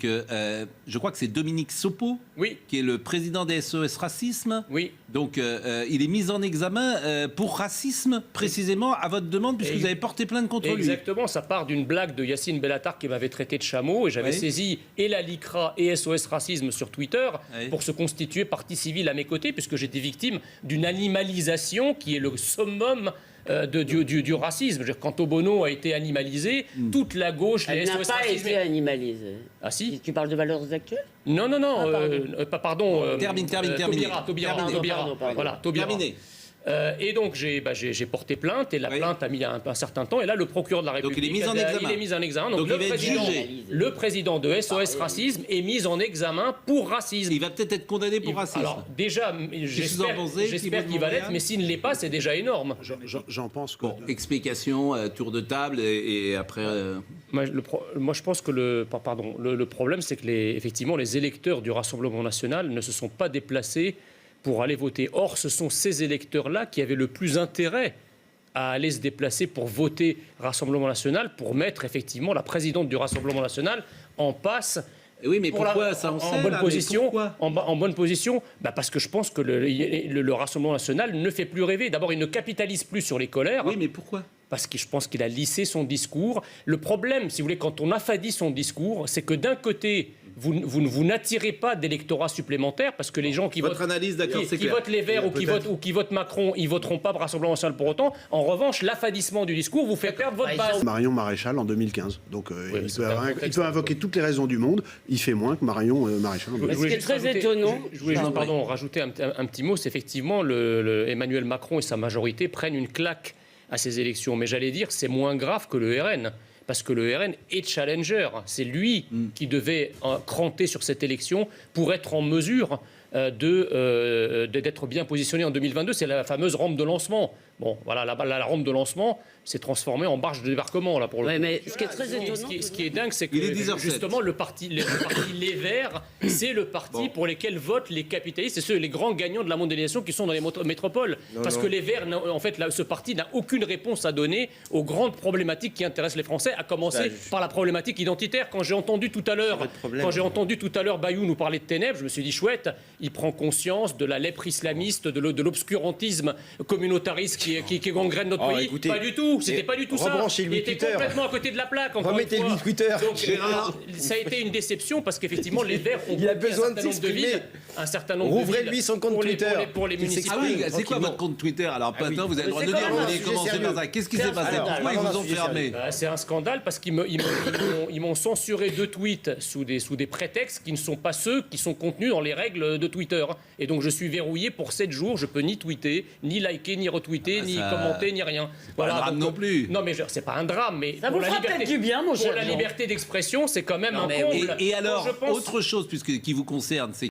que je crois que c'est Dominique Sopo, qui est le président des SOS Racisme. Oui. Donc, il est mis en examen pour racisme, précisément, à votre demande, puisque vous avez porté plainte contre lui. Exactement, ça part d'une blague de Yacine Bellatar qui m'avait traité de chameau, et j'avais saisi et la LICRA et SOS Racisme sur Twitter pour se constituer partie civile à mes côtés, puisque j'étais victime d'une animalisation qui est le summum du racisme. Quant Bono a été animalisé, toute la gauche, les SOS Racisme... Elle n'a pas été animalisée. Ah si. Tu parles de valeurs actuelles? Non, pardon. Termine. Taubira. Voilà, Taubira. Terminé. Et donc j'ai porté plainte, et la plainte a mis un certain temps, et là le procureur de la République donc il est mis en examen. Donc le président de SOS Racisme est mis en examen pour racisme. Il va peut-être être condamné pour racisme. Alors déjà, j'espère qu'il va l'être, mais s'il ne l'est pas, c'est déjà énorme. J'en pense que... Bon, explication, tour de table, et après... Moi, je pense que le problème, c'est que effectivement, les électeurs du Rassemblement national ne se sont pas déplacés pour aller voter. Or, ce sont ces électeurs-là qui avaient le plus intérêt à aller se déplacer pour voter Rassemblement national, pour mettre effectivement la présidente du Rassemblement national en passe. Oui, mais pourquoi ça en bonne position, en bonne position, parce que je pense que le Rassemblement national ne fait plus rêver. D'abord, il ne capitalise plus sur les colères. Oui, mais pourquoi ? Parce que je pense qu'il a lissé son discours. Le problème, si vous voulez, quand on affadit son discours, c'est que d'un côté, vous n'attirez pas d'électorat supplémentaire, parce que les gens qui votent les Verts ou qui votent Macron, ils voteront pas pour Rassemblement national pour autant. En revanche, l'affadissement du discours vous fait perdre votre base. Marion Maréchal en 2015. Donc il peut invoquer toutes les raisons du monde. Il fait moins que Marion Maréchal. Ce qui est très étonnant... Je voulais juste rajouter un petit mot. C'est effectivement Emmanuel Macron et sa majorité prennent une claque à ces élections. Mais j'allais dire, c'est moins grave que le RN. Parce que le RN est challenger. C'est lui qui devait cranter sur cette élection pour être en mesure d'être bien positionné en 2022. C'est la fameuse rampe de lancement. Bon, voilà, la rampe de lancement s'est transformée en barge de débarquement, là, pour le coup. Mais ce qui est très étonnant... Ce qui est dingue, c'est que justement, le parti Les Verts, c'est le parti pour lequel votent les capitalistes, c'est les grands gagnants de la mondialisation qui sont dans les métropoles. Parce que les Verts, en fait, ce parti n'a aucune réponse à donner aux grandes problématiques qui intéressent les Français, à commencer par la problématique identitaire. Quand j'ai entendu tout à l'heure Bayou nous parler de ténèbres, je me suis dit, chouette, il prend conscience de la lèpre islamiste, de l'obscurantisme communautariste qui gangrène notre pays. Écoutez, pas du tout, c'était pas du tout ça. Il était complètement à côté de la plaque. Remettez-lui Twitter. Donc, ça a été une déception, parce qu'effectivement les Verts ont il a besoin de s'exprimer. Un certain nombre de villes. Rouvrez-lui son compte Twitter. Pour les municipalités. Ah oui, c'est quoi votre compte Twitter? Alors maintenant, vous avez le droit de le dire, vous avez commencé par ça. Qu'est-ce qui s'est passé? Pourquoi ils vous ont fermé? C'est un scandale, parce qu'ils m'ont censuré 2 tweets sous des prétextes qui ne sont pas ceux qui sont contenus dans les règles de Twitter. Et donc je suis verrouillé pour 7 jours. Je peux ni tweeter, ni liker, ni retweeter, ni commenter, ni rien. Voilà, un drame non plus. Non, mais c'est pas un drame, mais ça vous fera peut-être du bien, mon cher. Pour la liberté d'expression, c'est quand même un comble. Et alors, autre chose qui vous concerne, c'est